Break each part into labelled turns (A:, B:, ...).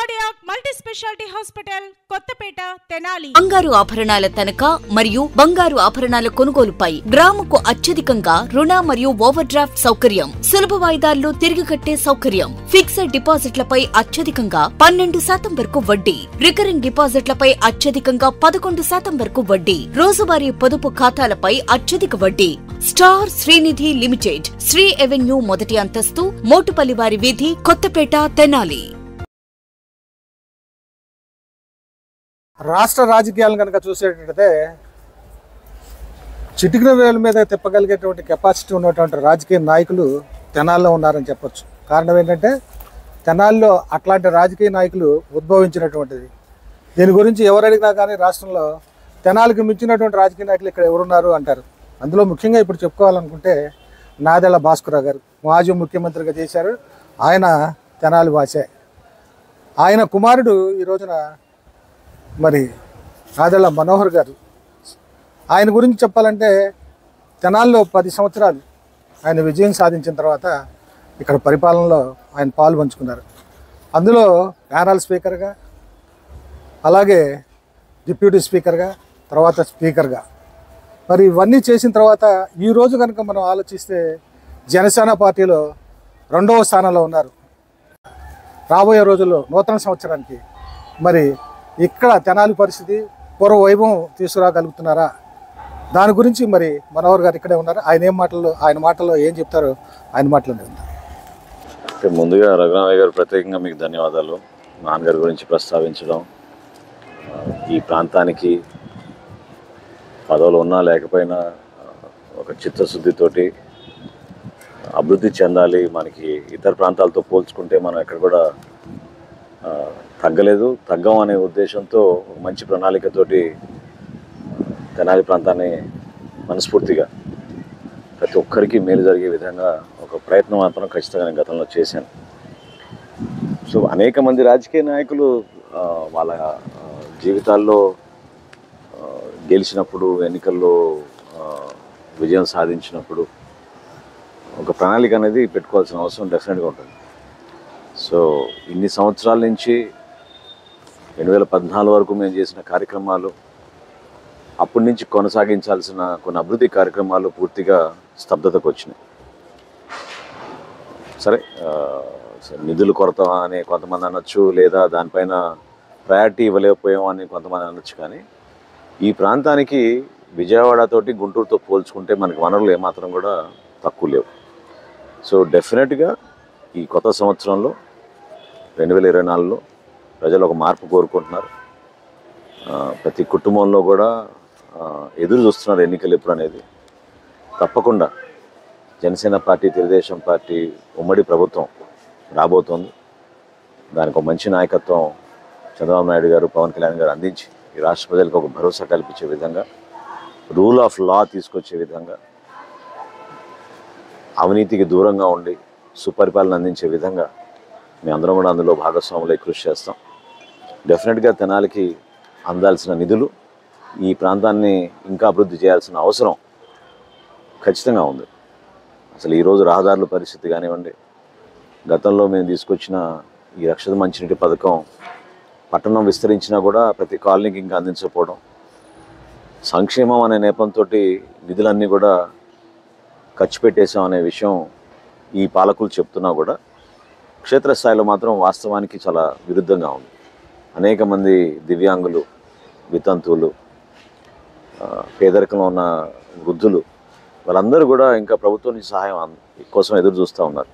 A: Cardiac multi speciality hospital Kothapet Tenali.
B: బంగారు ఆభరణాల తనఖా మరియు బంగారు ఆభరణాల కొనుగోలుపై గ్రాముకు అత్యధికంగా రుణ మరియు ఓవర్ డ్రాఫ్ట్ సౌకర్యం, సులభ వాయిదాల్లో తిరిగి కట్టే సౌకర్యం, ఫిక్స్డ్ డిపాజిట్లపై అత్యధికంగా 12% వరకు వడ్డీ, రికరింగ్ డిపాజిట్లపై అత్యధికంగా 11% వరకు వడ్డీ, రోజువారీ పొదుపు ఖాతాలపై అత్యధిక వడ్డీ. Star Srinidhi limited, Sri avenue మొదటి అంతస్తు, మోటుపల్లివారి వీధి, కొత్తపేట, తెనాలి.
C: రాష్ట్ర రాజకీయాలను కనుక చూసేటట్టయితే చిటికిన వేల మీద తిప్పగలిగేటువంటి కెపాసిటీ ఉన్నటువంటి రాజకీయ నాయకులు తెనాలిలో ఉన్నారని చెప్పొచ్చు. కారణం ఏంటంటే తెనాలిలో అట్లాంటి రాజకీయ నాయకులు ఉద్భవించినటువంటిది. దీని గురించి ఎవరు అడిగినా కానీ రాష్ట్రంలో తెనాలికి మించినటువంటి రాజకీయ నాయకులు ఇక్కడ ఎవరున్నారు అంటారు. అందులో ముఖ్యంగా ఇప్పుడు చెప్పుకోవాలనుకుంటే నాదెళ్ల భాస్కరరావు గారు మాజీ ముఖ్యమంత్రిగా చేశారు. ఆయన తెనాలి వాసే. ఆయన కుమారుడు ఈ రోజున మరి నాదెళ్ల మనోహర్ గారు. ఆయన గురించి చెప్పాలంటే తెనాలిలో 10 సంవత్సరాలు ఆయన విజయం సాధించిన తర్వాత ఇక్కడ పరిపాలనలో ఆయన పాలు పంచుకున్నారు. అందులో ప్యానల్ స్పీకర్గా, అలాగే డిప్యూటీ స్పీకర్గా, తర్వాత స్పీకర్గా, మరి ఇవన్నీ చేసిన తర్వాత ఈరోజు కనుక మనం ఆలోచిస్తే జనసేన పార్టీలో 2వ స్థానంలో ఉన్నారు. రాబోయే రోజుల్లో నూతన సంవత్సరానికి మరి ఇక్కడ తెనాలి పరిస్థితి పూర్వ వైభవం తీసుకురాగలుగుతున్నారా? దాని గురించి మరి మనోహర్ గారు ఇక్కడే ఉన్నారు. ఆయన మాటల్లో ఏం చెప్తారో ఆయన మాటలోనే ఉన్నారు.
D: ముందుగా రఘురామయ్య గారు ప్రత్యేకంగా మీకు ధన్యవాదాలు. నాన్నగారి గురించి ప్రస్తావించడం, ఈ ప్రాంతానికి పదవులు ఉన్నా లేకపోయినా ఒక చిత్తశుద్ధితోటి అభివృద్ధి చెందాలి, మనకి ఇతర ప్రాంతాలతో పోల్చుకుంటే మనం ఎక్కడ కూడా తగ్గం అనే ఉద్దేశంతో ఒక మంచి ప్రణాళికతోటి తెనాలి ప్రాంతాన్ని మనస్ఫూర్తిగా ప్రతి ఒక్కరికి మేలు జరిగే విధంగా ఒక ప్రయత్నం మాత్రం ఖచ్చితంగా నేను గతంలో చేశాను. సో అనేక మంది రాజకీయ నాయకులు వాళ్ళ జీవితాల్లో గెలిచినప్పుడు, ఎన్నికల్లో విజయం సాధించినప్పుడు ఒక ప్రణాళిక అనేది పెట్టుకోవాల్సిన అవసరం డెఫినెట్గా ఉంటుంది. సో ఇన్ని సంవత్సరాల నుంచి 2014 వరకు మేము చేసిన కార్యక్రమాలు, అప్పటి నుంచి కొనసాగించాల్సిన కొన్ని అభివృద్ధి కార్యక్రమాలు పూర్తిగా స్తబ్దతకు వచ్చినాయి. సరే, నిధుల కొరత అని కొంతమంది అనొచ్చు, లేదా దానిపైన ప్రయారిటీ ఇవ్వలేకపోయాం అని కొంతమంది అనొచ్చు. కానీ ఈ ప్రాంతానికి విజయవాడతోటి గుంటూరుతో పోల్చుకుంటే మనకి వనరులు ఏమాత్రం కూడా తక్కువ లేవు. సో డెఫినెట్గా ఈ కొత్త సంవత్సరంలో 2024లో ప్రజలు ఒక మార్పు కోరుకుంటున్నారు. ప్రతి కుటుంబంలో కూడా ఎదురు చూస్తున్నారు ఎన్నికలు ఎప్పుడు అనేది. తప్పకుండా జనసేన పార్టీ, తెలుగుదేశం పార్టీ ఉమ్మడి ప్రభుత్వం రాబోతోంది. దానికి ఒక మంచి నాయకత్వం చంద్రబాబు నాయుడు గారు, పవన్ కళ్యాణ్ గారు అందించి ఈ రాష్ట్ర ప్రజలకు ఒక భరోసా కల్పించే విధంగా, రూల్ ఆఫ్ లా తీసుకొచ్చే విధంగా, అవినీతికి దూరంగా ఉండి సుపరిపాలన అందించే విధంగా మేమందరం కూడా అందులో భాగస్వాములై కృషి చేస్తాం. డెఫినెట్గా తెనాలికి అందాల్సిన నిధులు, ఈ ప్రాంతాన్ని ఇంకా అభివృద్ధి చేయాల్సిన అవసరం ఖచ్చితంగా ఉంది. అసలు ఈరోజు రహదారుల పరిస్థితి కానివ్వండి, గతంలో మేము తీసుకొచ్చిన ఈ రక్షిత మంచినీటి పథకం పట్టణం విస్తరించినా కూడా ప్రతి కాలనీకి ఇంకా అందించకపోవడం, సంక్షేమం అనే నేపంతో నిధులన్నీ కూడా ఖర్చు పెట్టేశాం అనే విషయం ఈ పాలకులు చెప్తున్నా కూడా క్షేత్రస్థాయిలో మాత్రం వాస్తవానికి చాలా విరుద్ధంగా ఉంది. అనేక మంది దివ్యాంగులు, వితంతువులు, పేదరికంలో ఉన్న వృద్ధులు, వాళ్ళందరూ కూడా ఇంకా ప్రభుత్వం నుంచి సహాయం కోసం ఎదురు చూస్తూ ఉన్నారు.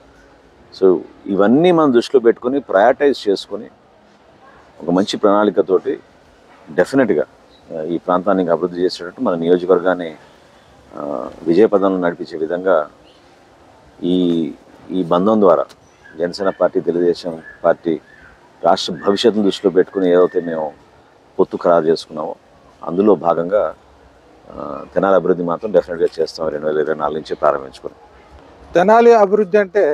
D: సో ఇవన్నీ మనం దృష్టిలో పెట్టుకొని ప్రయారిటైజ్ చేసుకొని ఒక మంచి ప్రణాళికతోటి డెఫినెట్గా ఈ ప్రాంతానికి అభివృద్ధి చేసేటట్టు మన నియోజకవర్గాన్ని విజయపదంలో నడిపించే విధంగా ఈ బంధం ద్వారా జనసేన పార్టీ, తెలుగుదేశం పార్టీ రాష్ట్ర భవిష్యత్తును దృష్టిలో పెట్టుకుని ఏదైతే మేము పొత్తు ఖరారు చేసుకున్నామో అందులో భాగంగా తెనాలి అభివృద్ధి మాత్రం డెఫినెట్గా చేస్తాం. 2024 నుంచి ప్రారంభించుకున్నాం.
C: తెనాలి అభివృద్ధి అంటే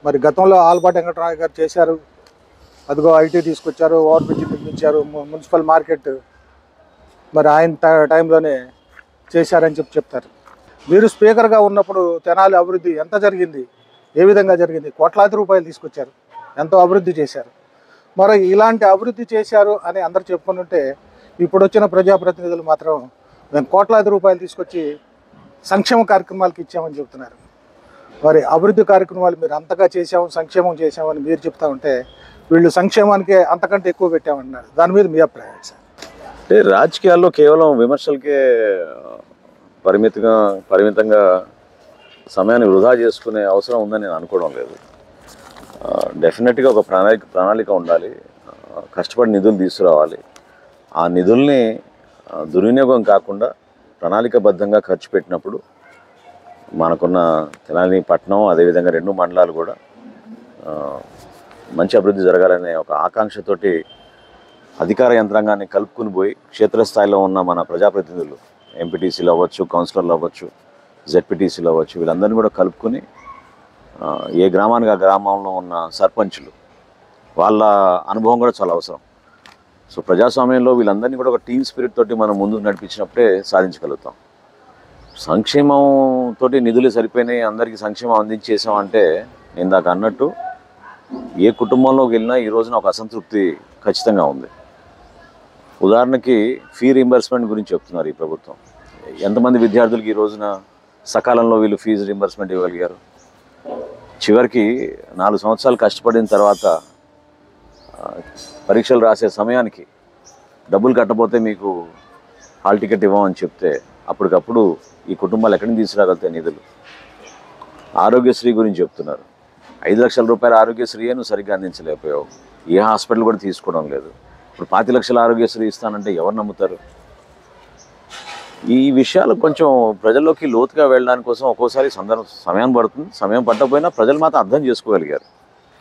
C: మరి గతంలో ఆల్పాటి వెంకటరామయ్య గారు చేశారు. అదిగో ఐటీ తీసుకొచ్చారు, ఓవర్ బ్రిడ్జ్ నిర్మించారు, మున్సిపల్ మార్కెట్ మరి ఆయన టైంలోనే చేశారని చెప్తారు. మీరు స్పీకర్గా ఉన్నప్పుడు తెనాలి అభివృద్ధి ఎంత జరిగింది, ఏ విధంగా జరిగింది? కోట్లాది రూపాయలు తీసుకొచ్చారు, ఎంతో అభివృద్ధి చేశారు. మరి ఇలాంటి అభివృద్ధి చేశారు అని అందరు చెప్పుకుని ఉంటే ఇప్పుడు వచ్చిన ప్రజాప్రతినిధులు మాత్రం మేము కోట్లాది రూపాయలు తీసుకొచ్చి సంక్షేమ కార్యక్రమాలకు ఇచ్చామని చెప్తున్నారు. మరి అభివృద్ధి కార్యక్రమాలు మీరు అంతగా చేసాము, సంక్షేమం చేసామని మీరు చెప్తా ఉంటే వీళ్ళు సంక్షేమానికే అంతకంటే ఎక్కువ పెట్టామన్నారు. దాని మీద మీ అభిప్రాయం సార్?
D: అంటే రాజకీయాల్లో కేవలం విమర్శలకే పరిమితంగా సమయాన్ని వృధా చేసుకునే అవసరం ఉందని నేను అనుకోవడం లేదు. డెఫినెట్గా ఒక ప్రణాళిక ఉండాలి. కష్టపడి నిధులు తీసుకురావాలి. ఆ నిధుల్ని దుర్వినియోగం కాకుండా ప్రణాళికబద్ధంగా ఖర్చు పెట్టినప్పుడు మనకున్న తెనాలి పట్టణం అదేవిధంగా 2 మండలాలు కూడా మంచి అభివృద్ధి జరగాలనే ఒక ఆకాంక్షతోటి అధికార యంత్రాంగాన్ని కలుపుకుని పోయి క్షేత్రస్థాయిలో ఉన్న మన ప్రజాప్రతినిధులు ఎంపీటీసీలు అవ్వచ్చు, కౌన్సిలర్లు అవ్వచ్చు, జెడ్పీటీసీలు అవ్వచ్చు, వీళ్ళందరినీ కూడా కలుపుకొని ఏ గ్రామానికి ఆ గ్రామంలో ఉన్న సర్పంచులు వాళ్ళ అనుభవం కూడా చాలా అవసరం. సో ప్రజాస్వామ్యంలో వీళ్ళందరినీ కూడా ఒక టీమ్ స్పిరిట్ తోటి మనం ముందుకు నడిపించినప్పుడే సాధించగలుగుతాం. సంక్షేమంతో నిధులు సరిపోయినాయి, అందరికీ సంక్షేమం అందించేసామంటే ఇందాక అన్నట్టు ఏ కుటుంబంలోకి వెళ్ళినా ఈ రోజున ఒక అసంతృప్తి ఖచ్చితంగా ఉంది. ఉదాహరణకి ఫీ రీంబర్స్మెంట్ గురించి చెప్తున్నారు ఈ ప్రభుత్వం. ఎంతమంది విద్యార్థులకి ఈ రోజున సకాలంలో వీళ్ళు ఫీజు రీంబర్స్మెంట్ ఇవ్వగలిగారు? చివరికి 4 సంవత్సరాలు కష్టపడిన తర్వాత పరీక్షలు రాసే సమయానికి డబ్బులు కట్టబోతే మీకు హాల్ టికెట్ ఇవ్వమని చెప్తే అప్పటికప్పుడు ఈ కుటుంబాలు ఎక్కడి నుంచి తీసుకురాగలుగుతాయి నిధులు? ఆరోగ్యశ్రీ గురించి చెప్తున్నారు. 5 లక్షల రూపాయల ఆరోగ్యశ్రీ నువ్వు సరిగ్గా అందించలేకపోయావు. ఏ హాస్పిటల్ కూడా తీసుకోవడం లేదు. ఇప్పుడు 5 లక్షల ఆరోగ్యశ్రీ ఇస్తానంటే ఎవరు నమ్ముతారు? ఈ విషయాలు కొంచెం ప్రజల్లోకి లోతుగా వెళ్ళడానికి కోసం ఒక్కోసారి సమయం పడుతుంది. సమయం పట్టకపోయినా ప్రజలు మాత్రం అర్థం చేసుకోగలిగారు.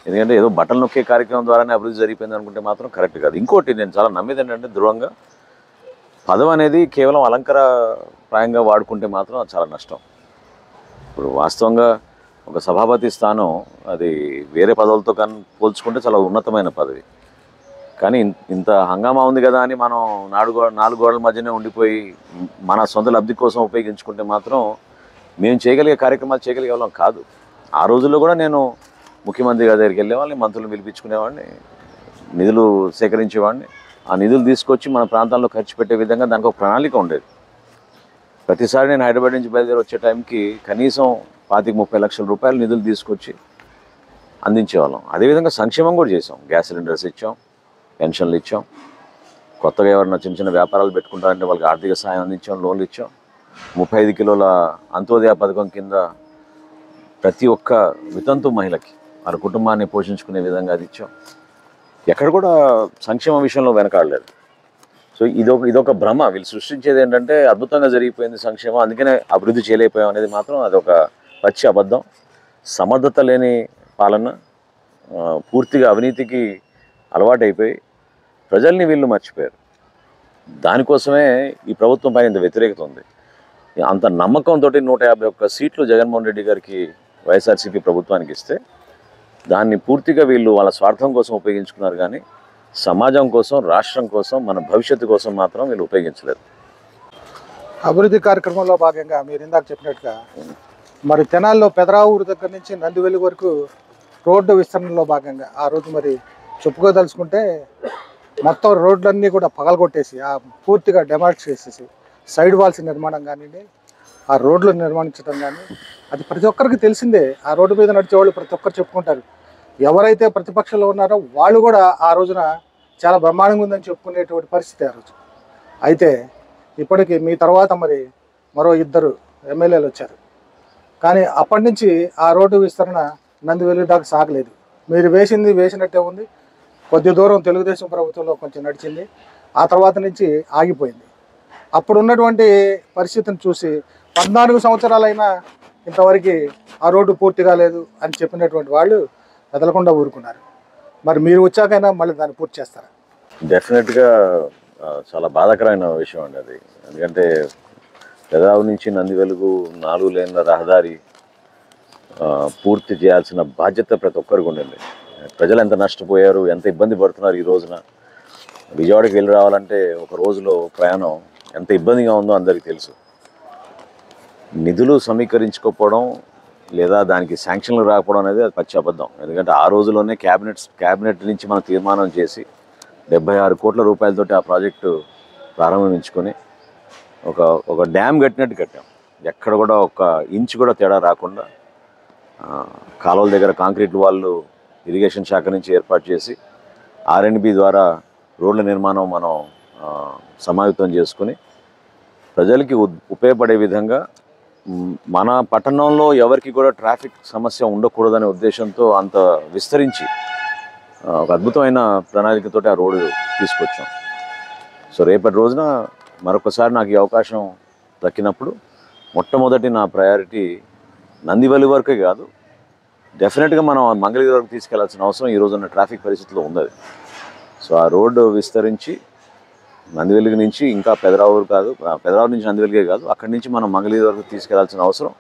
D: ఎందుకంటే ఏదో బట్టలు నొక్కే కార్యక్రమం ద్వారానే అభివృద్ధి జరిగిపోయింది అనుకుంటే మాత్రం కరెక్ట్ కాదు. ఇంకోటి నేను చాలా నమ్మేది ఏంటంటే దృఢంగా పదవి అనేది కేవలం అలంకారప్రాయంగా వాడుకుంటే మాత్రం అది చాలా నష్టం. ఇప్పుడు వాస్తవంగా ఒక సభాపతి స్థానం అది వేరే పదవులతో పోల్చుకుంటే చాలా ఉన్నతమైన పదవి. కానీ ఇంత హంగామా ఉంది కదా అని మనం 4 గోడల మధ్యనే ఉండిపోయి మన సొంత లబ్ధి కోసం ఉపయోగించుకుంటే మాత్రం మేము చేయగలిగే కార్యక్రమాలు చేయగలిగే వాళ్ళం కాదు. ఆ రోజుల్లో కూడా నేను ముఖ్యమంత్రి గారి దగ్గరికి వెళ్ళేవాడిని, మంత్రులను పిలిపించుకునేవాడిని, నిధులు సేకరించేవాడిని. ఆ నిధులు తీసుకొచ్చి మన ప్రాంతాల్లో ఖర్చు పెట్టే విధంగా దానికి ఒక ప్రణాళిక ఉండేది. ప్రతిసారి నేను హైదరాబాద్ నుంచి బయలుదేరి వచ్చే టైంకి కనీసం 25-30 లక్షల రూపాయలు నిధులు తీసుకొచ్చి అందించేవాళ్ళం. అదేవిధంగా సంక్షేమం కూడా చేసాం. గ్యాస్ సిలిండర్స్ ఇచ్చాం, పెన్షన్లు ఇచ్చాం, కొత్తగా ఎవరైనా చిన్న వ్యాపారాలు పెట్టుకుంటారంటే వాళ్ళకి ఆర్థిక సాయం అందించాం, లోన్లు ఇచ్చాం. 35 కిలోల అంత్యోదయ పథకం కింద ప్రతి ఒక్క వితంతు మహిళకి వారి కుటుంబాన్ని పోషించుకునే విధంగా అది ఇచ్చాం. ఎక్కడ కూడా సంక్షేమ విషయంలో వెనకాడలేదు. సో ఇదొక భ్రమ. వీళ్ళు సృష్టించేది ఏంటంటే అద్భుతంగా జరిగిపోయింది సంక్షేమం, అందుకనే అభివృద్ధి చేయలేకపోయాం అనేది మాత్రం అదొక పచ్చి అబద్ధం. సమర్థత లేని పాలన, పూర్తిగా అవినీతికి అలవాటైపోయి ప్రజల్ని వీళ్ళు మర్చిపోయారు. దానికోసమే ఈ ప్రభుత్వం పైన ఇంత వ్యతిరేకత ఉంది. అంత నమ్మకంతో 151 సీట్లు జగన్మోహన్ రెడ్డి గారికి వైఎస్ఆర్సీపీ ప్రభుత్వానికి ఇస్తే దాన్ని పూర్తిగా వీళ్ళు వాళ్ళ స్వార్థం కోసం ఉపయోగించుకున్నారు. కానీ సమాజం కోసం, రాష్ట్రం కోసం, మన భవిష్యత్తు కోసం మాత్రం వీళ్ళు ఉపయోగించలేదు.
C: అభివృద్ధి కార్యక్రమంలో భాగంగా మీరు ఇందాక చెప్పినట్టుగా మరి తెనాల్లో పెదరావూరు దగ్గర నుంచి నందివెల్లి వరకు రోడ్డు విస్తరణలో భాగంగా ఆ రోజు మరి చెప్పుకోదలుచుకుంటే మొత్తం రోడ్లన్నీ కూడా పగలగొట్టేసి పూర్తిగా డెమాలిష్ చేసేసి సైడ్ వాల్స్ నిర్మాణం కానివ్వండి, ఆ రోడ్లు నిర్మించడం కానీ అది ప్రతి ఒక్కరికి తెలిసిందే. ఆ రోడ్డు మీద నడిచేవాళ్ళు ప్రతి ఒక్కరు చెప్పుకుంటారు. ఎవరైతే ప్రతిపక్షంలో ఉన్నారో వాళ్ళు కూడా ఆ రోజున చాలా బ్రహ్మాండంగా ఉందని చెప్పుకునేటువంటి పరిస్థితి ఆ రోజు. అయితే ఇప్పటికి మీ తర్వాత మరి మరో 2 ఎమ్మెల్యేలు వచ్చారు. కానీ అప్పటి నుంచి ఆ రోడ్డు విస్తరణ నందివెల్లి దాకా సాగలేదు. మీరు వేసినట్టే ఉంది. కొద్ది దూరం తెలుగుదేశం ప్రభుత్వంలో కొంచెం నడిచింది, ఆ తర్వాత నుంచి ఆగిపోయింది. అప్పుడు ఉన్నటువంటి పరిస్థితిని చూసి 14 సంవత్సరాలైనా ఇంతవరకు ఆ రోడ్డు పూర్తిగా లేదు అని చెప్పినటువంటి వాళ్ళు కదలకుండా ఊరుకున్నారు. మరి మీరు వచ్చాకైనా మళ్ళీ దాన్ని పూర్తి చేస్తారా?
D: డెఫినెట్గా చాలా బాధాకరమైన విషయం అండి అది. ఎందుకంటే పెదరావు నుంచి నందివెలుగు 4 లేన్ల రహదారి పూర్తి చేయాల్సిన బాధ్యత ప్రతి ఒక్కరికి ఉండింది. ప్రజలు ఎంత నష్టపోయారు, ఎంత ఇబ్బంది పడుతున్నారు. ఈ రోజున విజయవాడకి వెళ్ళి రావాలంటే ఒక రోజులో ప్రయాణం ఎంత ఇబ్బందిగా ఉందో అందరికీ తెలుసు. నిధులు సమీకరించుకోకపోవడం లేదా దానికి శాంక్షన్లు రాకపోవడం అనేది అది పచ్చి అబద్ధం. ఎందుకంటే ఆ రోజుల్లోనే క్యాబినెట్ నుంచి మనం తీర్మానం చేసి 76 కోట్ల రూపాయలతోటి ఆ ప్రాజెక్టు ప్రారంభించుకొని ఒక డ్యామ్ కట్టినట్టు కట్టాం. ఎక్కడ కూడా ఒక ఇంచు కూడా తేడా రాకుండా కాలువల దగ్గర కాంక్రీట్ వాళ్ళు ఇరిగేషన్ శాఖ నుంచి ఏర్పాటు చేసి R&B ద్వారా రోడ్ల నిర్మాణం మనం సమాయుక్తం చేసుకుని ప్రజలకి ఉపయోగపడే విధంగా మన పట్టణంలో ఎవరికి కూడా ట్రాఫిక్ సమస్య ఉండకూడదనే ఉద్దేశంతో అంత విస్తరించి ఒక అద్భుతమైన ప్రణాళికతోటి ఆ రోడ్డు తీసుకొచ్చాం. సో రేపటి రోజున మరొకసారి నాకు ఈ అవకాశం దక్కినప్పుడు మొట్టమొదటి నా ప్రయారిటీ నందివెలి వరకే కాదు, డెఫినెట్గా మనం మంగళగిరి వరకు తీసుకెళ్లాల్సిన అవసరం ఈ రోజున్న ట్రాఫిక్ పరిస్థితిలో ఉంది. సో ఆ రోడ్డు విస్తరించి నందివెలిగి నుంచి ఇంకా పెదరావూరు నుంచి నందివెలిగే కాదు, అక్కడి నుంచి మనం మంగళగిరి వరకు తీసుకెళ్లాల్సిన అవసరం,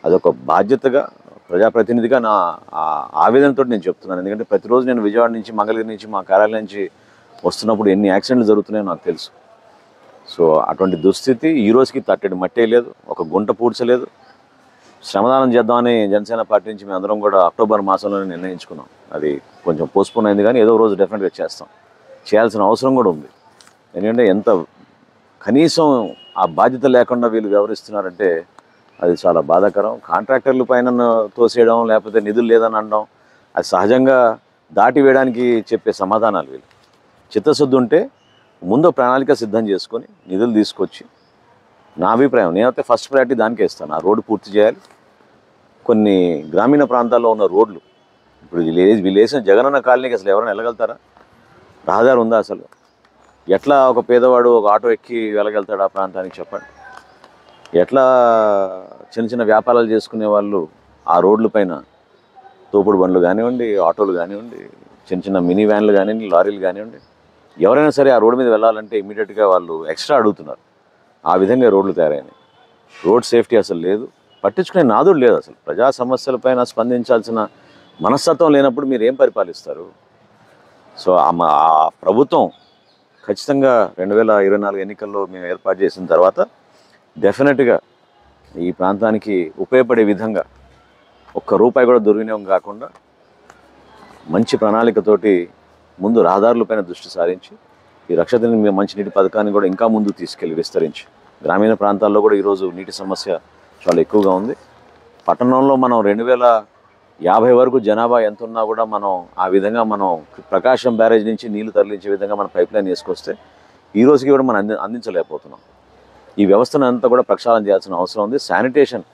D: అదొక బాధ్యతగా ప్రజాప్రతినిధిగా నా ఆవేదనతో నేను చెప్తున్నాను. ఎందుకంటే ప్రతిరోజు నేను విజయవాడ నుంచి మంగళగిరి నుంచి మా కార్యాలయం నుంచి వస్తున్నప్పుడు ఎన్ని యాక్సిడెంట్లు జరుగుతున్నాయో నాకు తెలుసు. సో అటువంటి దుస్థితి ఈ రోజుకి తట్టడి మట్టే లేదు, ఒక గుంట పూడ్చలేదు. శ్రమదానం చేద్దామని జనసేన పార్టీ నుంచి మేము అందరం కూడా అక్టోబర్ మాసంలోనే నిర్ణయించుకున్నాం. అది కొంచెం పోస్ట్పోన్ అయింది కానీ ఏదో రోజు డెఫినెట్గా చేయాల్సిన అవసరం కూడా ఉంది. ఎందుకంటే ఎంత కనీసం ఆ బాధ్యత లేకుండా వీళ్ళు వ్యవహరిస్తున్నారంటే అది చాలా బాధాకరం. కాంట్రాక్టర్ల పైన తోసేయడం, లేకపోతే నిధులు లేదని అనడం, అది సహజంగా దాటి వేయడానికి చెప్పే సమాధానాలు. వీళ్ళు చిత్తశుద్ధి ఉంటే ముందు ప్రణాళిక సిద్ధం చేసుకొని నిధులు తీసుకొచ్చి, నా అభిప్రాయం నేనైతే ఫస్ట్ ప్రయారిటీ దానికే ఇస్తాను. ఆ రోడ్డు పూర్తి చేయాలి. కొన్ని గ్రామీణ ప్రాంతాల్లో ఉన్న రోడ్లు ఇప్పుడు వీళ్ళు వేసిన జగనన్న కాలనీకి అసలు ఎవరైనా వెళ్ళగలుగుతారా? రహదారి ఉందా అసలు? ఎట్లా ఒక పేదవాడు ఒక ఆటో ఎక్కి వెళ్ళగలుగుతాడు ఆ ప్రాంతానికి చెప్పండి? ఎట్లా చిన్న చిన్న వ్యాపారాలు చేసుకునే వాళ్ళు ఆ రోడ్ల పైన తోపుడు బండ్లు కానివ్వండి, ఆటోలు కానివ్వండి, చిన్న చిన్న మినీ వ్యాన్లు కానివ్వండి, లారీలు కానివ్వండి, ఎవరైనా సరే ఆ రోడ్డు మీద వెళ్ళాలంటే ఇమీడియట్గా వాళ్ళు ఎక్స్ట్రా అడుగుతున్నారు. ఆ విధంగా రోడ్లు తయారైనాయి. రోడ్ సేఫ్టీ అసలు లేదు, పట్టించుకునే నాదుడు లేదు. అసలు ప్రజా సమస్యలపైన స్పందించాల్సిన మనస్తత్వం లేనప్పుడు మీరు ఏం పరిపాలిస్తారు? సో ఆ ప్రభుత్వం ఖచ్చితంగా 2024 ఎన్నికల్లో మేము ఏర్పాటు చేసిన తర్వాత డెఫినెట్గా ఈ ప్రాంతానికి ఉపయోగపడే విధంగా ఒక్క రూపాయి కూడా దుర్వినియోగం కాకుండా మంచి ప్రణాళికతోటి ముందు రహదారులపైన దృష్టి సారించి ఈ రక్షిత మంచినీటి పథకాన్ని కూడా ఇంకా ముందు తీసుకెళ్ళి విస్తరించి, గ్రామీణ ప్రాంతాల్లో కూడా ఈరోజు నీటి సమస్య చాలా ఎక్కువగా ఉంది. పట్టణంలో మనం 2050 వరకు జనాభా ఎంత ఉన్నా కూడా మనం ఆ విధంగా మనం ప్రకాశం బ్యారేజ్ నుంచి నీళ్లు తరలించే విధంగా మనం పైప్ లైన్ వేసుకొస్తే ఈ రోజుకి కూడా మనం అందించలేకపోతున్నాం. ఈ వ్యవస్థను అంతా కూడా ప్రక్షాళన చేయాల్సిన అవసరం ఉంది. శానిటేషన్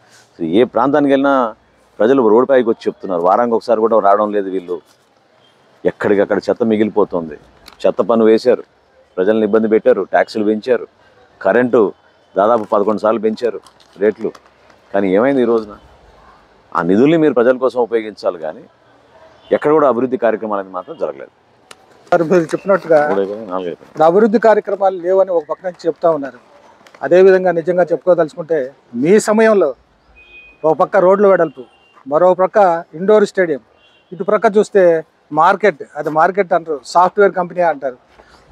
D: ఏ ప్రాంతానికి వెళ్ళినా ప్రజలు రోడ్డు పైకి వచ్చి చెప్తున్నారు, వారానికి ఒకసారి కూడా రావడం లేదు వీళ్ళు. ఎక్కడికక్కడ చెత్త మిగిలిపోతుంది. చెత్త పన్ను వేశారు, ప్రజలను ఇబ్బంది పెట్టారు, ట్యాక్సులు పెంచారు, కరెంటు దాదాపు 11 సార్లు పెంచారు రేట్లు. కానీ ఏమైంది ఈ రోజున? ఆ నిధుల్ని మీరు ప్రజల కోసం ఉపయోగించాలి కానీ ఎక్కడ కూడా అభివృద్ధి కార్యక్రమాలు అనేది మాత్రం జరగలేదు.
C: మీరు చెప్పినట్టుగా అభివృద్ధి కార్యక్రమాలు లేవని ఒక పక్క నుంచి చెప్తా ఉన్నారు. అదేవిధంగా నిజంగా చెప్పుకోదలుచుకుంటే మీ సమయంలో ఒక పక్క రోడ్లు వెడల్పు, మరో ప్రక్క ఇండోర్ స్టేడియం, ఇటు ప్రక్క చూస్తే మార్కెట్, అది మార్కెట్ అంటారు, సాఫ్ట్వేర్ కంపెనీ అంటారు,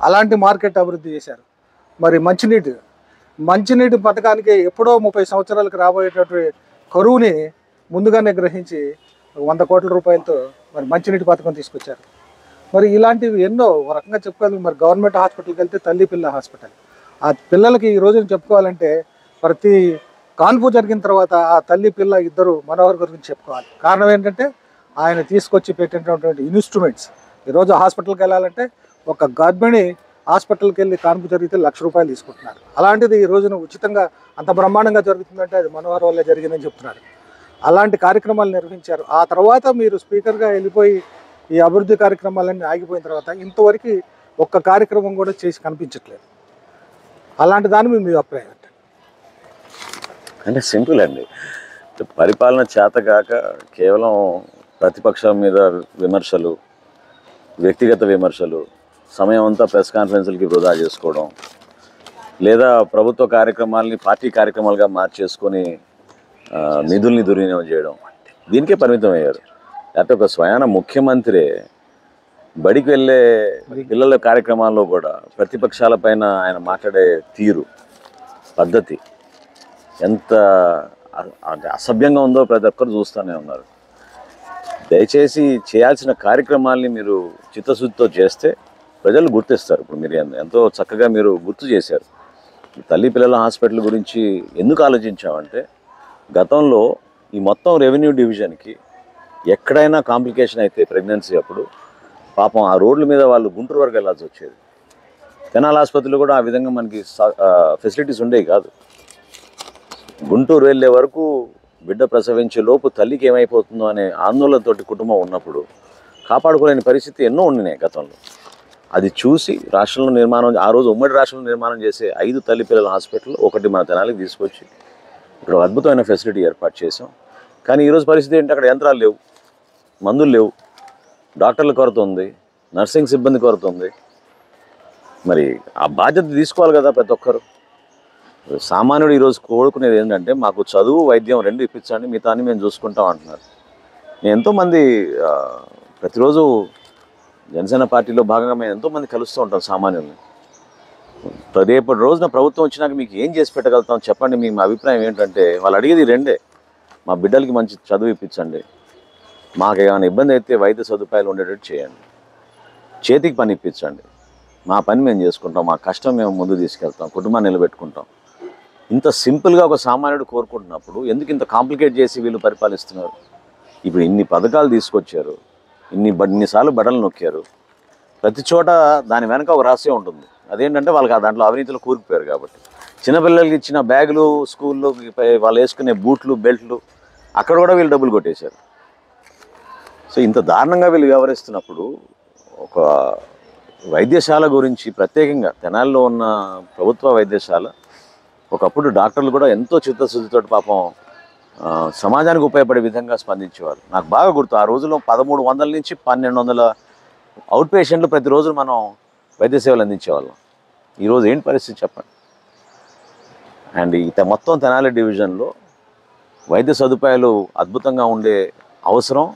C: అలాంటి మార్కెట్ అభివృద్ధి చేశారు. మరి మంచినీటి పథకానికి ఎప్పుడో 30 సంవత్సరాలకు రాబోయేటటువంటి కరువుని ముందుగానే గ్రహించి 100 కోట్ల రూపాయలతో మరి మంచినీటి పథకం తీసుకొచ్చారు. మరి ఇలాంటివి ఎన్నో ఒక రకంగా చెప్పుకోవాలి. మరి గవర్నమెంట్ హాస్పిటల్కి వెళ్తే తల్లి పిల్ల హాస్పిటల్, ఆ పిల్లలకి ఈ రోజున చెప్పుకోవాలంటే ప్రతి కాన్పు జరిగిన తర్వాత ఆ తల్లి పిల్ల ఇద్దరు మనోహర్ గురించి చెప్పుకోవాలి. కారణం ఏంటంటే ఆయన తీసుకొచ్చి పెట్టినటువంటి ఇన్స్ట్రుమెంట్స్. ఈరోజు హాస్పిటల్కి వెళ్ళాలంటే ఒక గర్భిణి హాస్పిటల్కి వెళ్ళి కాన్పు జరిగితే 1,00,000 రూపాయలు తీసుకుంటున్నారు. అలాంటిది ఈ రోజున ఉచితంగా అంత బ్రహ్మాండంగా జరుగుతుందంటే అది మనోహర్ వల్లే జరిగిందని చెప్తున్నారు. అలాంటి కార్యక్రమాలు నిర్వహించారు. ఆ తర్వాత మీరు స్పీకర్గా వెళ్ళిపోయి ఈ అభివృద్ధి కార్యక్రమాలన్నీ ఆగిపోయిన తర్వాత ఇంతవరకు ఒక్క కార్యక్రమం కూడా చేసి కనిపించట్లేదు. అలాంటి దాని మీద మీ అభిప్రాయం
D: అంటే సింపుల్ అండి. పరిపాలన చేతగాక కేవలం ప్రతిపక్షం మీద విమర్శలు, వ్యక్తిగత విమర్శలు, సమయం అంతా ప్రెస్ కాన్ఫరెన్సులకి వృధా చేసుకోవడం, లేదా ప్రభుత్వ కార్యక్రమాలని పార్టీ కార్యక్రమాలుగా మార్చేసుకొని నిధుల్ని దుర్వినియోగం చేయడం, దీనికే పరిమితం అయ్యారు. లేకపోతే ఒక స్వయాన ముఖ్యమంత్రి బడికి వెళ్ళే పిల్లల కార్యక్రమాల్లో కూడా ప్రతిపక్షాలపైన ఆయన మాట్లాడే తీరు, పద్ధతి ఎంత అంటే అసభ్యంగా ఉందో ప్రతి ఒక్కరు చూస్తూనే ఉన్నారు. దయచేసి చేయాల్సిన కార్యక్రమాల్ని మీరు చిత్తశుద్ధితో చేస్తే ప్రజలు గుర్తిస్తారు. ఇప్పుడు మీరు ఎంతో చక్కగా మీరు గుర్తు చేశారు. తల్లి పిల్లల హాస్పిటల్ గురించి ఎందుకు ఆలోచించామంటే, గతంలో ఈ మొత్తం రెవెన్యూ డివిజన్కి ఎక్కడైనా కాంప్లికేషన్ అయితే ప్రెగ్నెన్సీ అప్పుడు పాపం ఆ రోడ్ల మీద వాళ్ళు గుంటూరు వరకు వెళ్ళాల్సి వచ్చేది. తెనాలి ఆసుపత్రిలో కూడా ఆ విధంగా మనకి ఫెసిలిటీస్ ఉండేవి కాదు. గుంటూరు వెళ్ళే వరకు బిడ్డ ప్రసవించే లోపు తల్లికి ఏమైపోతుందో అనే ఆందోళనతోటి కుటుంబం ఉన్నప్పుడు కాపాడుకోలేని పరిస్థితి ఎన్నో ఉండినాయి గతంలో. అది చూసి రాష్ట్రంలో నిర్మాణం, ఆ రోజు ఉమ్మడి రాష్ట్రంలో నిర్మాణం చేసే 5 తల్లి పిల్లల హాస్పిటల్ ఒకటి మన తెనాలికి తీసుకొచ్చి ఇక్కడ అద్భుతమైన ఫెసిలిటీ ఏర్పాటు చేసాం. కానీ ఈరోజు పరిస్థితి ఏంటి, అక్కడ యంత్రాలు లేవు, మందులు లేవు, డాక్టర్ల కొరత ఉంది, నర్సింగ్ సిబ్బంది కొరత ఉంది. మరి ఆ బాధ్యత తీసుకోవాలి కదా ప్రతి ఒక్కరు. సామాన్యుడు ఈరోజు కోరుకునేది ఏంటంటే, మాకు చదువు వైద్యం 2 ఇప్పించండి, మిగతాన్ని మేము చూసుకుంటాం అంటున్నారు. నేను ఎంతోమంది ప్రతిరోజు జనసేన పార్టీలో భాగంగా మేము ఎంతోమంది కలుస్తూ ఉంటాం సామాన్యుల్ని. రేపటి రోజున ప్రభుత్వం వచ్చినాక మీకు ఏం చేసి పెట్టగలుగుతాం చెప్పండి, మీ అభిప్రాయం ఏంటంటే వాళ్ళు అడిగేది 2. మా బిడ్డలకి మంచి చదువు ఇప్పించండి, మాకు ఏమైనా ఇబ్బంది అయితే వైద్య సదుపాయాలు ఉండేటట్టు చేయండి, చేతికి పని ఇప్పించండి, మా పని మేము చేసుకుంటాం, మా కష్టం మేము ముందు తీసుకెళ్తాం, కుటుంబాన్ని నిలబెట్టుకుంటాం. ఇంత సింపుల్గా ఒక సామాన్యుడు కోరుకుంటున్నప్పుడు ఎందుకు ఇంత కాంప్లికేట్ చేసి వీళ్ళు పరిపాలిస్తున్నారు? ఇప్పుడు ఇన్ని పథకాలు తీసుకొచ్చారు, ఇన్నిసార్లు బటన్లు నొక్కారు. ప్రతి చోట దాని వెనక ఒక రహస్యం ఉంటుంది. అదేంటంటే వాళ్ళకి దాంట్లో అవినీతిలో కూరుకుపోయారు కాబట్టి. చిన్నపిల్లలకి ఇచ్చిన బ్యాగులు, స్కూల్లో వాళ్ళు వేసుకునే బూట్లు, బెల్ట్లు, అక్కడ కూడా వీళ్ళు డబ్బులు కొట్టేశారు. సో ఇంత దారుణంగా వీళ్ళు వ్యవహరిస్తున్నప్పుడు ఒక వైద్యశాల గురించి ప్రత్యేకంగా తెనాలిలో ఉన్న ప్రభుత్వ వైద్యశాల ఒకప్పుడు డాక్టర్లు కూడా ఎంతో చిత్తశుద్ధితో పాపం సమాజానికి ఉపయోగపడే విధంగా స్పందించేవారు. నాకు బాగా గుర్తు, ఆ రోజుల్లో 1300 నుంచి 1200 అవుట్ పేషెంట్లు ప్రతిరోజు మనం వైద్య సేవలు అందించేవాళ్ళం. ఈరోజు ఏంటి పరిస్థితి చెప్పండి. అండ్ మొత్తం తెనాలి డివిజన్లో వైద్య సదుపాయాలు అద్భుతంగా ఉండే అవసరం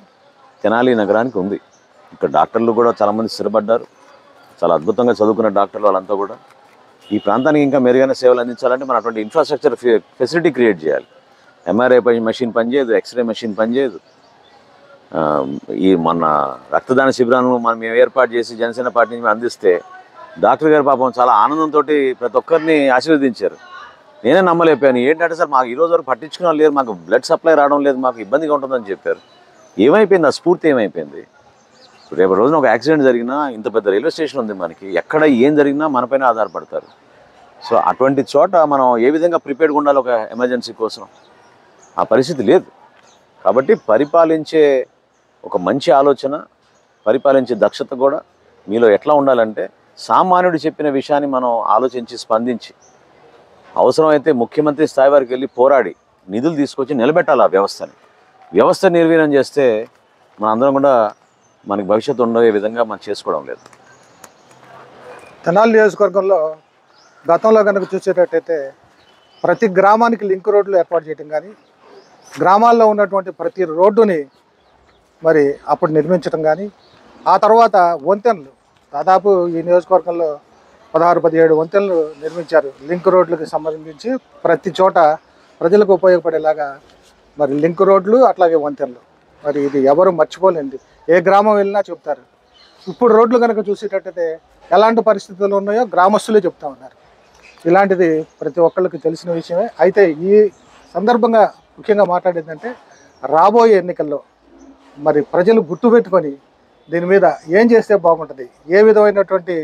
D: తెనాలి నగరానికి ఉంది. ఇక్కడ డాక్టర్లు కూడా చాలామంది స్థిరపడ్డారు, చాలా అద్భుతంగా చదువుకున్న డాక్టర్లు వాళ్ళంతా కూడా. ఈ ప్రాంతానికి ఇంకా మెరుగైన సేవలు అందించాలంటే మనం అటువంటి ఇన్ఫ్రాస్ట్రక్చర్ ఫెసిలిటీ క్రియేట్ చేయాలి. ఎంఆర్ఐ మెషిన్ పనిచేయదు, ఎక్స్రే మెషిన్ పనిచేయదు. ఈ మొన్న రక్తదాన శిబిరాలను మేము ఏర్పాటు చేసి జనసేన పార్టీ నుంచి అందిస్తే డాక్టర్ గారు పాపం చాలా ఆనందంతో ప్రతి ఒక్కరిని ఆశీర్వదించారు. నేనే నమ్మలేకపోయాను. ఏంటంటే సార్ మాకు ఈరోజు వరకు పట్టించుకున్న లేరు, మాకు బ్లడ్ సప్లై రావడం లేదు, మాకు ఇబ్బందిగా ఉంటుందని చెప్పారు. ఏమైపోయింది ఆ స్ఫూర్తి? ఏమైపోయింది? రేపు రోజున ఒక యాక్సిడెంట్ జరిగినా, ఇంత పెద్ద రైల్వే స్టేషన్ ఉంది మనకి, ఎక్కడ ఏం జరిగినా మనపైన ఆధారపడతారు. సో అటువంటి చోట మనం ఏ విధంగా ప్రిపేర్డ్గా ఉండాలి ఒక ఎమర్జెన్సీ కోసం? ఆ పరిస్థితి లేదు. కాబట్టి పరిపాలించే ఒక మంచి ఆలోచన, పరిపాలించే దక్షత కూడా మీలో ఎట్లా ఉండాలంటే, సామాన్యుడు చెప్పిన విషయాన్ని మనం ఆలోచించి స్పందించి అవసరమైతే ముఖ్యమంత్రి స్థాయి వరకు వెళ్ళి పోరాడి నిధులు తీసుకొచ్చి నిలబెట్టాలి ఆ వ్యవస్థని. వ్యవస్థ నిర్వీర్యం చేస్తే మన అందరం కూడా మనకి భవిష్యత్తు ఉండే విధంగా మనం చేసుకోవడం లేదు.
C: తెనాలి నియోజకవర్గంలో గతంలో కనుక చూసేటట్టయితే ప్రతి గ్రామానికి లింక్ రోడ్లు ఏర్పాటు చేయడం కానీ, గ్రామాల్లో ఉన్నటువంటి ప్రతి రోడ్డుని మరి అప్పుడు నిర్మించడం కానీ, ఆ తర్వాత వంతెనలు దాదాపు ఈ నియోజకవర్గంలో 16-17 వంతెనలు నిర్మించారు. లింక్ రోడ్లకు సంబంధించి ప్రతి చోట ప్రజలకు ఉపయోగపడేలాగా మరి లింక్ రోడ్లు, అట్లాగే వంతెనలు. మరి ఇది ఎవరు మర్చిపోలేండి, ఏ గ్రామం వెళ్ళినా చెప్తారు. ఇప్పుడు రోడ్లు కనుక చూసేటట్టయితే ఎలాంటి పరిస్థితులు ఉన్నాయో గ్రామస్తులే చెప్తా ఉన్నారు. ఇలాంటిది ప్రతి ఒక్కళ్ళకి తెలిసిన విషయమే. అయితే ఈ సందర్భంగా ముఖ్యంగా మాట్లాడేదంటే, రాబోయే ఎన్నికల్లో మరి ప్రజలు గుర్తుపెట్టుకొని దీని మీద ఏం చేస్తే బాగుంటుంది, ఏ విధమైనటువంటి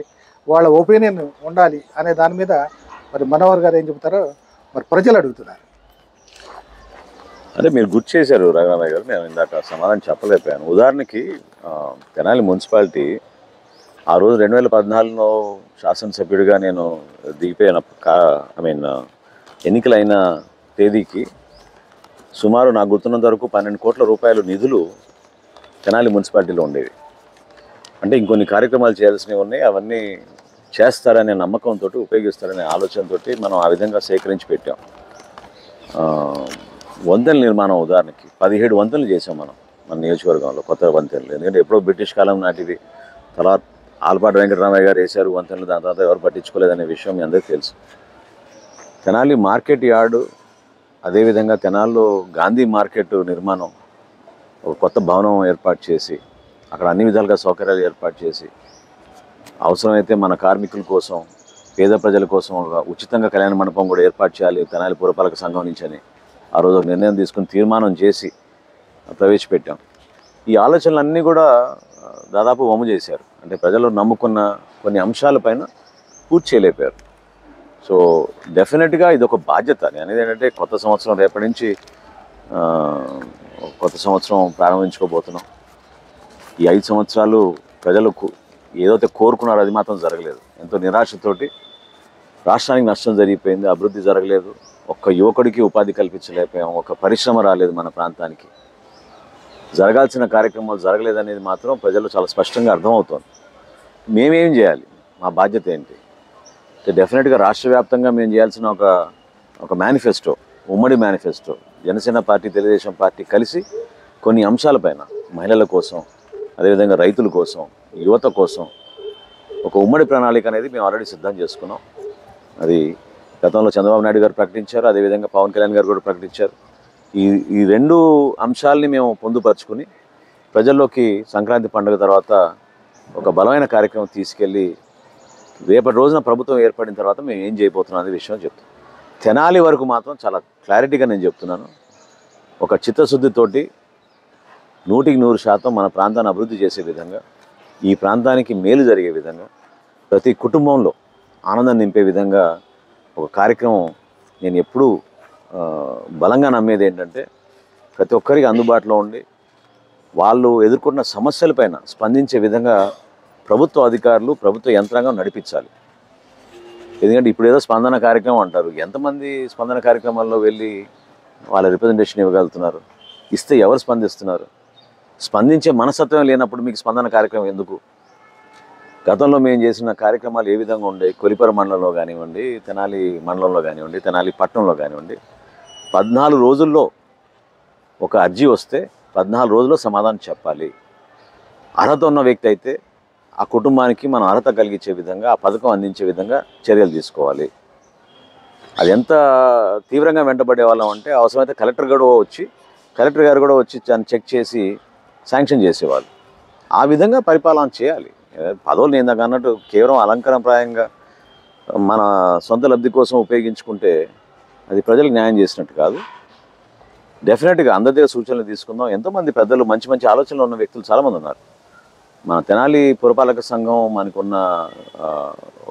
C: వాళ్ళ ఒపీనియన్ ఉండాలి అనే దాని మీద మరి మనోహర్ గారు ఏం చెబుతారో మరి ప్రజలు అడుగుతున్నారు.
D: అంటే మీరు గుర్తు చేశారు రఘురామయ్య గారు, నేను ఇందాక సమాధానం చెప్పలేకపోయాను. ఉదాహరణకి తెనాలి మున్సిపాలిటీ ఆ రోజు 2014లో శాసనసభ్యుడిగా నేను దిగిపోయిన ఎన్నికలైన తేదీకి సుమారు నాకు గుర్తున్నంత వరకు 12 కోట్ల రూపాయలు నిధులు తెనాలి మున్సిపాలిటీలో ఉండేవి. అంటే ఇంకొన్ని కార్యక్రమాలు చేయాల్సినవి ఉన్నాయి, అవన్నీ చేస్తారనే నమ్మకంతో, ఉపయోగిస్తారనే ఆలోచనతో మనం ఆ విధంగా సేకరించి పెట్టాం. వంతెనల నిర్మాణం ఉదాహరణకి 17 వంతెనలు చేసాం మన నియోజకవర్గంలో, కొత్త వంతెనలు. ఎందుకంటే ఎప్పుడో బ్రిటిష్ కాలం నాటివి, తర్వాత ఆలపాటి వెంకటరామయ్య గారు వేశారు వంతెనలు, దాని తర్వాత ఎవరు పట్టించుకోలేదనే విషయం మీ అందరికీ తెలుసు. తెనాలి మార్కెట్ యార్డు అదేవిధంగా తెనాల్లో గాంధీ మార్కెట్ నిర్మాణం, ఒక కొత్త భవనం ఏర్పాటు చేసి అక్కడ అన్ని విధాలుగా సౌకర్యాలు ఏర్పాటు చేసి అవసరమైతే మన కార్మికుల కోసం, పేద ప్రజల కోసం ఒక ఉచితంగా కళ్యాణ మండపం కూడా ఏర్పాటు చేయాలి తెనాలి పురపాలక సంఘం నుంచి అని ఆ రోజు ఒక నిర్ణయం తీసుకుని తీర్మానం చేసి ప్రవేశపెట్టాం. ఈ ఆలోచనలన్నీ కూడా దాదాపు వమ్ము చేశారు. అంటే ప్రజలు నమ్ముకున్న కొన్ని అంశాలపైన పూర్తి చేయలేపారు. సో డెఫినెట్గా ఇది ఒక బాధ్యత. నేను అనేది ఏంటంటే కొత్త సంవత్సరం రేపటి నుంచి కొత్త సంవత్సరం ప్రారంభించుకోబోతున్నాం. ఈ 5 సంవత్సరాలు ప్రజలకు ఏదైతే కోరుకున్నారో అది మాత్రం జరగలేదు. ఎంతో నిరాశతోటి రాష్ట్రానికి నష్టం జరిగిపోయింది, అభివృద్ధి జరగలేదు, ఒక్క యువకుడికి ఉపాధి కల్పించలేకపోయాం, ఒక పరిశ్రమ రాలేదు మన ప్రాంతానికి, జరగాల్సిన కార్యక్రమాలు జరగలేదనేది మాత్రం ప్రజలు చాలా స్పష్టంగా అర్థమవుతోంది. మేమేం చేయాలి, మా బాధ్యత ఏంటి అంటే డెఫినెట్గా రాష్ట్ర వ్యాప్తంగా మేము చేయాల్సిన ఒక మేనిఫెస్టో, ఉమ్మడి manifesto, Janasena party, Telugu Desam party కలిసి కొన్ని అంశాలపైన మహిళల కోసం, అదేవిధంగా రైతుల కోసం, యువత కోసం ఒక ఉమ్మడి ప్రణాళిక అనేది మేము ఆల్రెడీ సిద్ధం చేసుకున్నాం. అది గతంలో చంద్రబాబు నాయుడు గారు ప్రకటించారు, అదేవిధంగా పవన్ కళ్యాణ్ గారు కూడా ప్రకటించారు. ఈ 2 అంశాలని మేము పొందుపరుచుకుని ప్రజల్లోకి సంక్రాంతి పండుగ తర్వాత ఒక బలమైన కార్యక్రమం తీసుకెళ్ళి రేపటి రోజున ప్రభుత్వం ఏర్పడిన తర్వాత మేము ఏం చేయబోతున్నాం అనే విషయం చెప్తాం. తెనాలి వరకు మాత్రం చాలా క్లారిటీగా నేను చెప్తున్నాను. ఒక చిత్తశుద్ధితోటి 100% మన ప్రాంతాన్ని అభివృద్ధి చేసే విధంగా, ఈ ప్రాంతానికి మేలు జరిగే విధంగా, ప్రతి కుటుంబంలో ఆనందం నింపే విధంగా ఒక కార్యక్రమం నేను ఎప్పుడూ బలంగా నమ్మేది ఏంటంటే ప్రతి ఒక్కరికి అందుబాటులో ఉండి వాళ్ళు ఎదుర్కొన్న సమస్యలపైన స్పందించే విధంగా ప్రభుత్వ అధికారులు, ప్రభుత్వ యంత్రాంగం నడిపించాలి. ఎందుకంటే ఇప్పుడు ఏదో స్పందన కార్యక్రమం అంటారు, ఎంతమంది స్పందన కార్యక్రమాల్లో వెళ్ళి వాళ్ళ రిప్రజెంటేషన్ ఇవ్వగలుగుతున్నారు? ఇస్తే ఎవరు స్పందిస్తున్నారు? స్పందించే మనస్తత్వం లేనప్పుడు మీకు స్పందన కార్యక్రమం ఎందుకు? గతంలో మేము చేసిన కార్యక్రమాలు ఏ విధంగా ఉండేవి? కొలిపర మండలంలో కానివ్వండి, తెనాలి మండలంలో కానివ్వండి, తెనాలి పట్టణంలో కానివ్వండి, 14 రోజుల్లో ఒక అర్జీ వస్తే 14 రోజుల్లో సమాధానం చెప్పాలి. అర్హత ఉన్న వ్యక్తి అయితే ఆ కుటుంబానికి మనం అర్హత కలిగించే విధంగా, ఆ పథకం అందించే విధంగా చర్యలు తీసుకోవాలి. అది ఎంత తీవ్రంగా వెంటబడే వాళ్ళం అంటే అవసరమైతే కలెక్టర్ గారు కూడా వచ్చి దాన్ని చెక్ చేసి శాంక్షన్ చేసేవాళ్ళు. ఆ విధంగా పరిపాలన చేయాలి. పదవులు నేను అన్నట్టు కేవలం అలంకరణప్రాయంగా మన సొంత లబ్ధి కోసం ఉపయోగించుకుంటే అది ప్రజలకు న్యాయం చేసినట్టు కాదు. డెఫినెట్గా అందరి దగ్గర సూచనలు తీసుకుందాం. ఎంతోమంది పెద్దలు, మంచి మంచి ఆలోచనలు ఉన్న వ్యక్తులు చాలామంది ఉన్నారు. మన తెనాలి పురపాలక సంఘం మనకున్న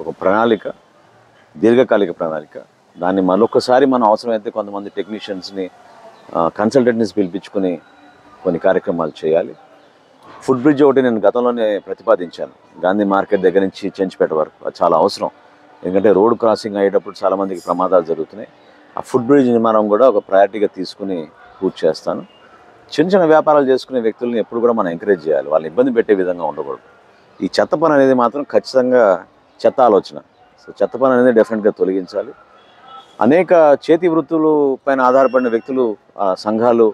D: ఒక ప్రణాళిక, దీర్ఘకాలిక ప్రణాళిక. దాన్ని మరొకసారి మనం అవసరమైతే కొంతమంది టెక్నీషియన్స్ని, కన్సల్టెంట్స్ని పిలిపించుకుని కొన్ని కార్యక్రమాలు చేయాలి. ఫుడ్ బ్రిడ్జ్ ఒకటి నేను గతంలోనే ప్రతిపాదించాను, గాంధీ మార్కెట్ దగ్గర నుంచి చెంచిపేట వరకు. అది చాలా అవసరం. ఎందుకంటే రోడ్ క్రాసింగ్ అయ్యేటప్పుడు చాలామందికి ప్రమాదాలు జరుగుతున్నాయి. ఆ ఫుడ్ బ్రిడ్జ్ నిర్మాణం కూడా ఒక ప్రయారిటీగా తీసుకుని పూర్తి చేస్తాను. చిన్న చిన్న వ్యాపారాలు చేసుకునే వ్యక్తులను ఎప్పుడు కూడా మనం ఎంకరేజ్ చేయాలి, వాళ్ళని ఇబ్బంది పెట్టే విధంగా ఉండకూడదు. ఈ చెత్త పని అనేది మాత్రం ఖచ్చితంగా చెత్త ఆలోచన. సో చెత్త పని అనేది డెఫినెట్గా తొలగించాలి. అనేక చేతి వృత్తులు పైన ఆధారపడిన వ్యక్తులు, సంఘాలు,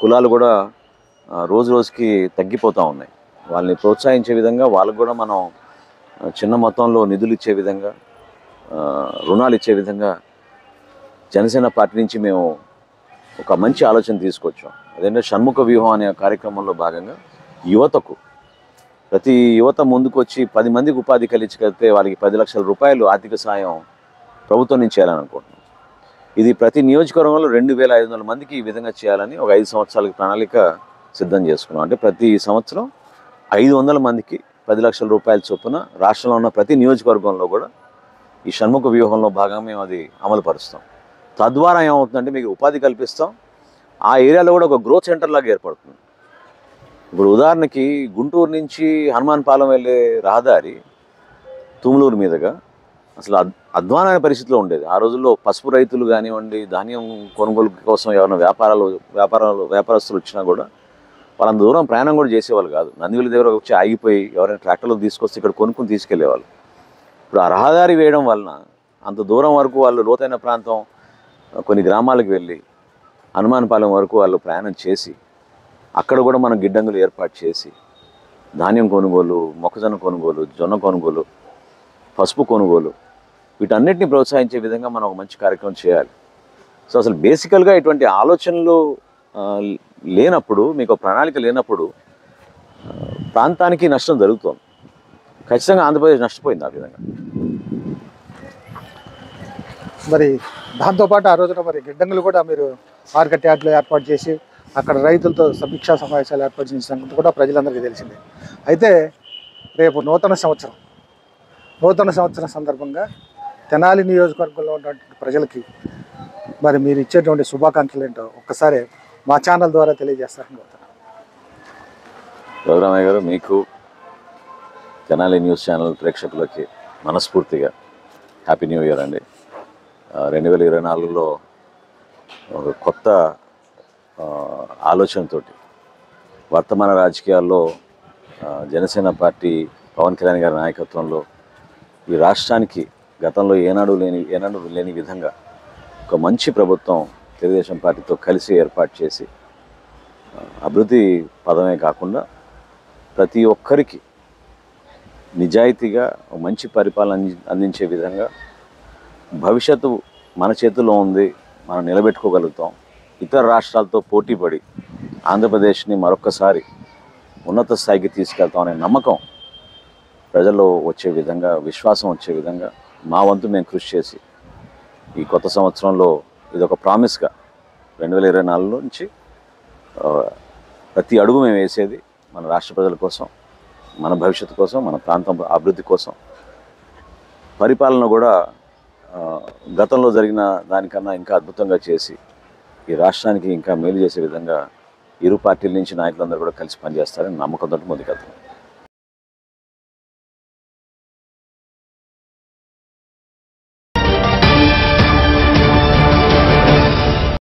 D: కులాలు కూడా రోజు రోజుకి తగ్గిపోతూ ఉన్నాయి. వాళ్ళని ప్రోత్సహించే విధంగా వాళ్ళకు కూడా మనం చిన్న మొత్తంలో నిధులు ఇచ్చే విధంగా, రుణాలు ఇచ్చే విధంగా జనసేన పార్టీ నుంచి మేము ఒక మంచి ఆలోచన తీసుకొచ్చాం. అదేంటంటే షణ్ముఖ వ్యూహం అనే కార్యక్రమంలో భాగంగా యువతకు, ప్రతి యువత ముందుకు వచ్చి 10 మందికి ఉపాధి కలిగించగలిగితే వాళ్ళకి 10 లక్షల రూపాయలు ఆర్థిక సాయం ప్రభుత్వం నుంచి చేయాలనుకుంటున్నాం. ఇది ప్రతి నియోజకవర్గంలో 2500 మందికి ఈ విధంగా చేయాలని ఒక 5 సంవత్సరాలకి ప్రణాళిక సిద్ధం చేసుకున్నాం. అంటే ప్రతి సంవత్సరం 500 మందికి 10 లక్షల రూపాయల చొప్పున రాష్ట్రంలో ఉన్న ప్రతి నియోజకవర్గంలో కూడా ఈ షణ్ముఖ వ్యూహంలో భాగంగా మేము అది అమలు పరుస్తాం. తద్వారా ఏమవుతుందంటే మీకు ఉపాధి కల్పిస్తాం, ఆ ఏరియాలో కూడా ఒక గ్రోత్ సెంటర్ లాగా ఏర్పడుతుంది. ఇప్పుడు ఉదాహరణకి గుంటూరు నుంచి హనుమాన్పాలెం వెళ్ళే రహదారి తుమ్లూరు మీదుగా అసలు అధ్వానమైన పరిస్థితిలో ఉండేది. ఆ రోజుల్లో పసుపు రైతులు కానివ్వండి, ధాన్యం కొనుగోలు కోసం ఎవరైనా వ్యాపారస్తులు వచ్చినా కూడా వాళ్ళంత దూరం ప్రయాణం కూడా చేసేవాళ్ళు కాదు. నందివెల్లి దగ్గర వచ్చి ఆగిపోయి ఎవరైనా ట్రాక్టర్లో తీసుకొస్తే ఇక్కడ కొనుక్కుని తీసుకెళ్లేవాళ్ళు. ఇప్పుడు ఆ రహదారి వేయడం వలన అంత దూరం వరకు వాళ్ళు లోతైన ప్రాంతం కొన్ని గ్రామాలకు వెళ్ళి హనుమాన్పాలెం వరకు వాళ్ళు ప్రయాణం చేసి అక్కడ కూడా మనం గిడ్డంగులు ఏర్పాటు చేసి ధాన్యం కొనుగోలు, మొక్కజొన్న కొనుగోలు, జొన్న కొనుగోలు, పసుపు కొనుగోలు, వీటన్నిటిని ప్రోత్సహించే విధంగా మనం ఒక మంచి కార్యక్రమం చేయాలి. సో అసలు బేసికల్గా ఇటువంటి ఆలోచనలు లేనప్పుడు, మీకు ప్రణాళిక లేనప్పుడు ప్రాంతానికి నష్టం జరుగుతుంది. ఖచ్చితంగా ఆంధ్రప్రదేశ్ నష్టపోయింది ఆ విధంగా.
C: మరి దాంతోపాటు ఆ రోజున మరి గిడ్డంగులు కూడా మీరు మార్కెట్ యార్డ్లో ఏర్పాటు చేసి అక్కడ రైతులతో సమీక్షా సమావేశాలు ఏర్పాటు చేసిన సంగతి కూడా ప్రజలందరికీ తెలిసిందే. అయితే రేపు నూతన సంవత్సరం సందర్భంగా తెనాలి నియోజకవర్గంలో ఉన్నటువంటి ప్రజలకి మరి మీరు ఇచ్చేటువంటి శుభాకాంక్షలు ఏంటో ఒక్కసారి మా ఛానల్ ద్వారా తెలియజేస్తారని కోరుతున్నాను.
D: రఘురామయ్య గారు, మీకు తెనాలి న్యూస్ ఛానల్ ప్రేక్షకులకి మనస్ఫూర్తిగా హ్యాపీ న్యూ ఇయర్ అండి. 2024లో ఒక కొత్త ఆలోచనతోటి వర్తమాన రాజకీయాల్లో జనసేన పార్టీ పవన్ కళ్యాణ్ గారి నాయకత్వంలో ఈ రాష్ట్రానికి గతంలో ఏనాడు లేని విధంగా ఒక మంచి ప్రభుత్వం తెలుగుదేశం పార్టీతో కలిసి ఏర్పాటు చేసి అభివృద్ధి పదమే కాకుండా ప్రతి ఒక్కరికి నిజాయితీగా మంచి పరిపాలన అందించే విధంగా భవిష్యత్తు మన చేతుల్లో ఉంది, మనం నిలబెట్టుకోగలుగుతాం. ఇతర రాష్ట్రాలతో పోటీపడి ఆంధ్రప్రదేశ్ని మరొక్కసారి ఉన్నత స్థాయికి తీసుకెళ్తాం అనే నమ్మకం ప్రజల్లో వచ్చే విధంగా, విశ్వాసం వచ్చే విధంగా మా వంతు మేము కృషి చేసి ఈ కొత్త సంవత్సరంలో ఇదొక ప్రామిస్గా 2024 నుంచి ప్రతి అడుగు మేము వేసేది మన రాష్ట్ర ప్రజల కోసం, మన భవిష్యత్తు కోసం, మన ప్రాంతం అభివృద్ధి కోసం. పరిపాలన కూడా గతంలో జరిగిన దానికన్నా ఇంకా అద్భుతంగా చేసి ఈ రాష్ట్రానికి ఇంకా మేలు చేసే విధంగా ఇరు పార్టీల నుంచి నాయకులందరూ కూడా కలిసి పనిచేస్తారని నమ్మకంతో ముందుకెళ్తాం.